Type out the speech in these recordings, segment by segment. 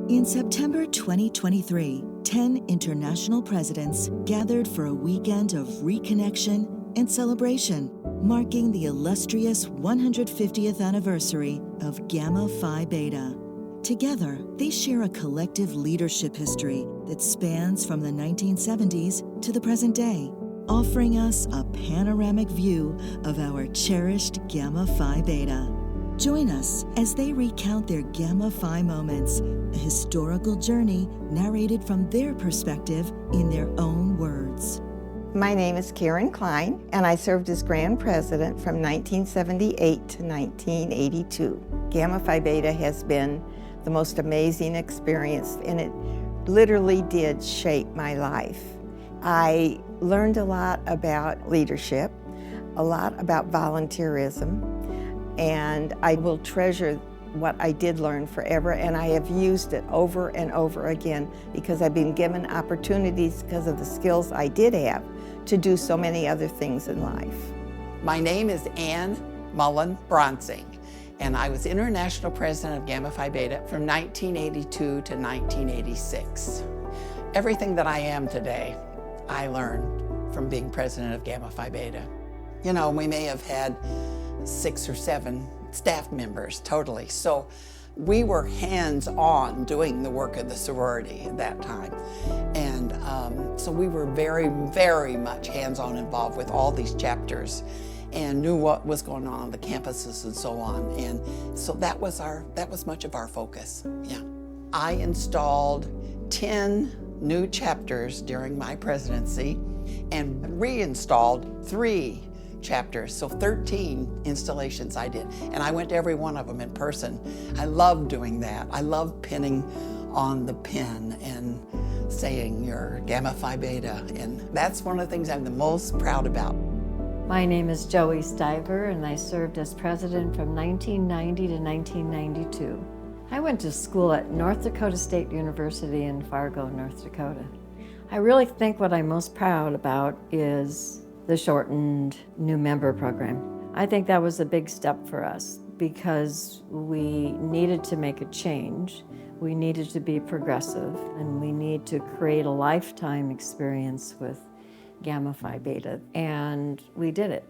In September 2023, 10 international presidents gathered for a weekend of reconnection and celebration, marking the illustrious 150th anniversary of Gamma Phi Beta. Together, they share a collective leadership history that spans from the 1970s to the present day, offering us a panoramic view of our cherished Gamma Phi Beta. Join us as they recount their Gamma Phi moments, a historical journey narrated from their perspective in their own words. My name is Kleene, and I served as Grand President from 1978 to 1982. Gamma Phi Beta has been the most amazing experience, and it literally did shape my life. I learned a lot about leadership, a lot about volunteerism, and I will treasure what I did learn forever, and I have used it over and over again because I've been given opportunities because of the skills I did have to do so many other things in life. My name is Mullen, and I was International President of Gamma Phi Beta from 1982 to 1986. Everything that I am today, I learned from being President of Gamma Phi Beta. You know, we may have had 6 or 7 staff members totally, so we were hands-on doing the work of the sorority at that time. And so we were very, very much hands-on involved with all these chapters and knew what was going on the campuses and so on. And so that was much of our focus, yeah. I installed 10 new chapters during my presidency and reinstalled 3 chapters, so 13 installations I did. And I went to every one of them in person. I love doing that. I love pinning on the pin and saying you're Gamma Phi Beta, and that's one of the things I'm the most proud about. My name is Joey Styer, and I served as president from 1990 to 1992. I went to school at North Dakota State University in Fargo, North Dakota. I really think what I'm most proud about is the shortened new member program. I think that was a big step for us because we needed to make a change. We needed to be progressive, and we need to create a lifetime experience with Gamma Phi Beta, and we did it.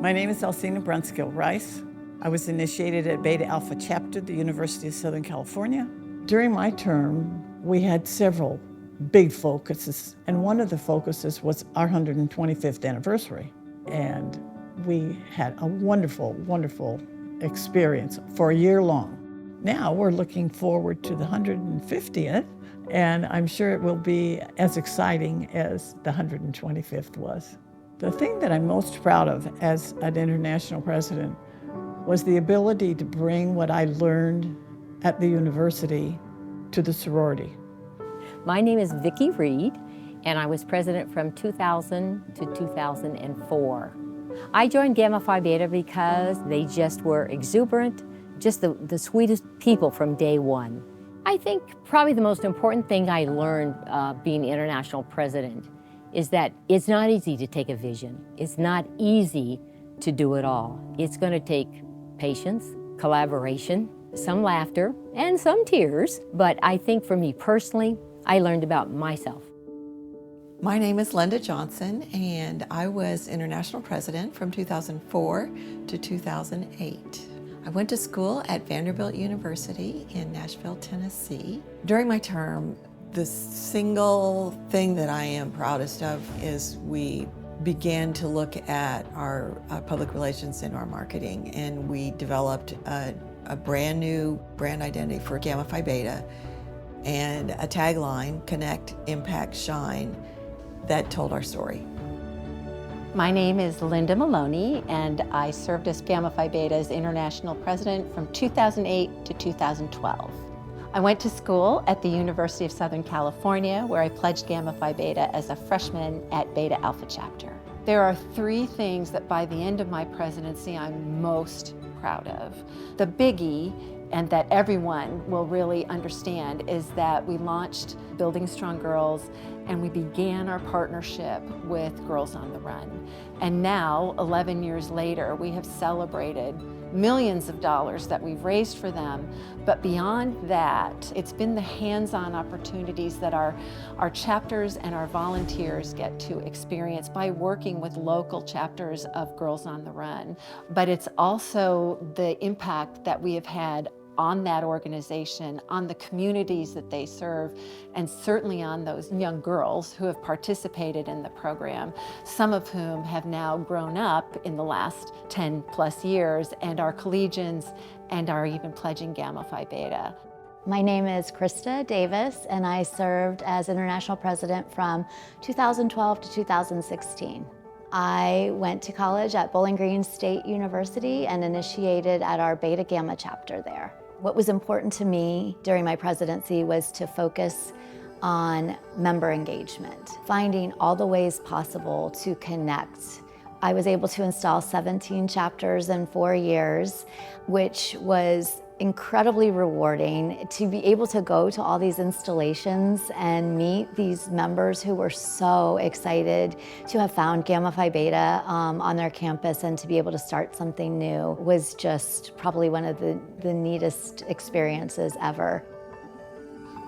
My name is Elena Brunskill Rice. I was initiated at Beta Alpha Chapter at the University of Southern California. During my term, we had several big focuses, and one of the focuses was our 125th anniversary. And we had a wonderful, wonderful experience for a year long. Now we're looking forward to the 150th, and I'm sure it will be as exciting as the 125th was. The thing that I'm most proud of as an international president was the ability to bring what I learned at the university to the sorority. My name is Vicky Reid, and I was president from 2000 to 2004. I joined Gamma Phi Beta because they just were exuberant, just the sweetest people from day one. I think probably the most important thing I learned being international president is that it's not easy to take a vision. It's not easy to do it all. It's going to take patience, collaboration, some laughter, and some tears. But I think for me personally, I learned about myself. My name is Linda Johnson, and I was international president from 2004 to 2008. I went to school at Vanderbilt University in Nashville, Tennessee. During my term, the single thing that I am proudest of is we began to look at our public relations and our marketing, and we developed a brand new brand identity for Gamma Phi Beta and a tagline, Connect, Impact, Shine, that told our story. My name is Linda Maloney, and I served as Gamma Phi Beta's international president from 2008 to 2012. I went to school at the University of Southern California, where I pledged Gamma Phi Beta as a freshman at Beta Alpha Chapter. There are 3 things that by the end of my presidency I'm most proud of. The biggie, and that everyone will really understand, is that we launched Building Strong Girls, and we began our partnership with Girls on the Run. And now, 11 years later, we have celebrated millions of dollars that we've raised for them. But beyond that, it's been the hands-on opportunities that our chapters and our volunteers get to experience by working with local chapters of Girls on the Run. But it's also the impact that we have had on that organization, on the communities that they serve, and certainly on those young girls who have participated in the program, some of whom have now grown up in the last 10 plus years and are collegians and are even pledging Gamma Phi Beta. My name is Christa Davis, and I served as International President from 2012 to 2016. I went to college at Bowling Green State University and initiated at our Beta Gamma chapter there. What was important to me during my presidency was to focus on member engagement, finding all the ways possible to connect. I was able to install 17 chapters in 4 years, which was incredibly rewarding to be able to go to all these installations and meet these members who were so excited to have found Gamma Phi Beta on their campus, and to be able to start something new was just probably one of the neatest experiences ever.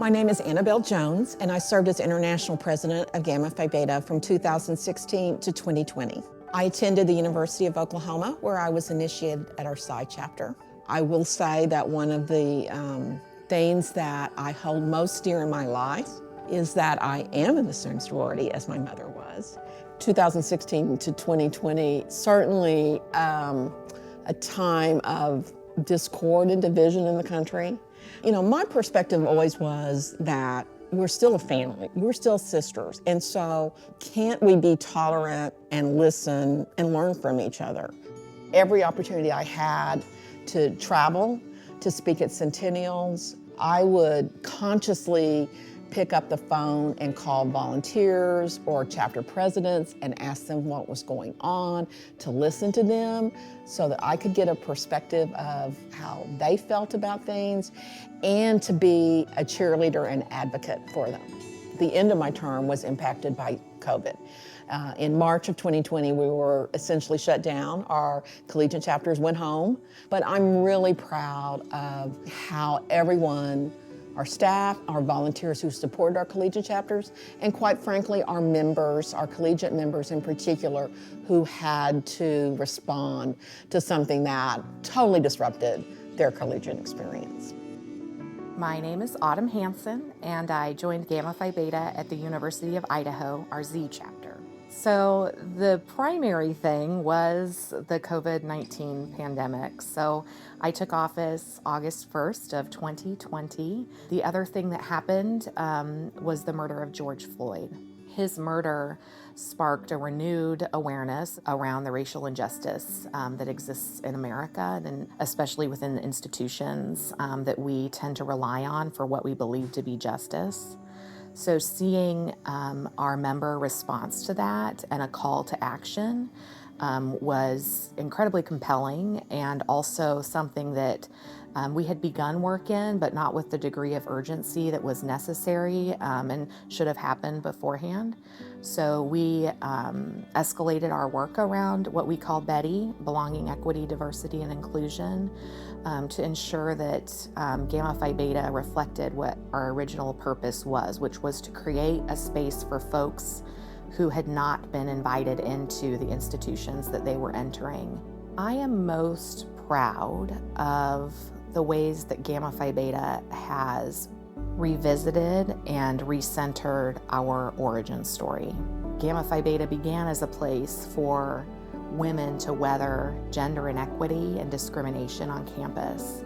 My name is Annabelle Jones, and I served as International President of Gamma Phi Beta from 2016 to 2020. I attended the University of Oklahoma, where I was initiated at our Styer chapter. I will say that one of the things that I hold most dear in my life is that I am in the same sorority as my mother was. 2016 to 2020, certainly a time of discord and division in the country. You know, my perspective always was that we're still a family, we're still sisters, and so can't we be tolerant and listen and learn from each other? Every opportunity I had to travel, to speak at centennials, I would consciously pick up the phone and call volunteers or chapter presidents and ask them what was going on, to listen to them so that I could get a perspective of how they felt about things, and to be a cheerleader and advocate for them. The end of my term was impacted by COVID. In March of 2020, we were essentially shut down. Our collegiate chapters went home, but I'm really proud of how everyone, our staff, our volunteers who supported our collegiate chapters, and quite frankly, our members, our collegiate members in particular, who had to respond to something that totally disrupted their collegiate experience. My name is Hansen, and I joined Gamma Phi Beta at the University of Idaho, our Z chapter. So the primary thing was the COVID-19 pandemic. So I took office August 1st of 2020. The other thing that happened was the murder of George Floyd. His murder sparked a renewed awareness around the racial injustice that exists in America, and especially within the institutions that we tend to rely on for what we believe to be justice. So seeing our member response to that and a call to action was incredibly compelling, and also something that we had begun work in, but not with the degree of urgency that was necessary and should have happened beforehand. So we escalated our work around what we call Betty, Belonging, Equity, Diversity, and Inclusion, to ensure that Gamma Phi Beta reflected what our original purpose was, which was to create a space for folks who had not been invited into the institutions that they were entering. I am most proud of the ways that Gamma Phi Beta has revisited and recentered our origin story. Gamma Phi Beta began as a place for women to weather gender inequity and discrimination on campus.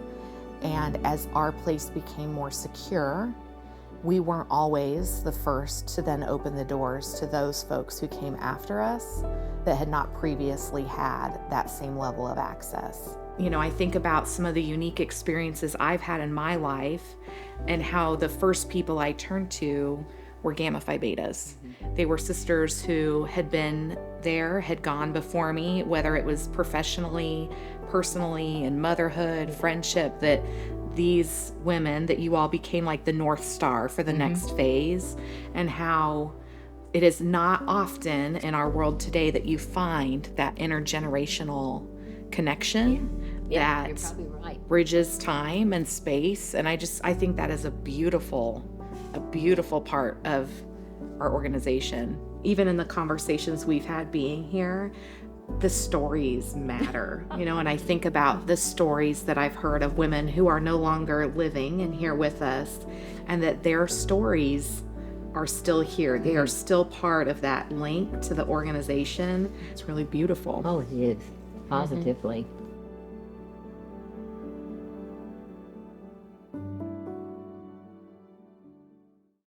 And as our place became more secure, we weren't always the first to then open the doors to those folks who came after us that had not previously had that same level of access. You know, I think about some of the unique experiences I've had in my life and how the first people I turned to were Gamma Phi Betas. They were sisters who had been there, had gone before me, whether it was professionally, personally, in motherhood, friendship, that these women, that you all became like the North Star for the next phase, and how it is not often in our world today that you find that intergenerational connection Yeah, you're that probably right. bridges time and space. And I think that is a beautiful part of our organization. Even in the conversations we've had being here, the stories matter, and I think about the stories that I've heard of women who are no longer living and here with us, and that their stories are still here. They are still part of that link to the organization. It's really beautiful. Oh, it is, positively.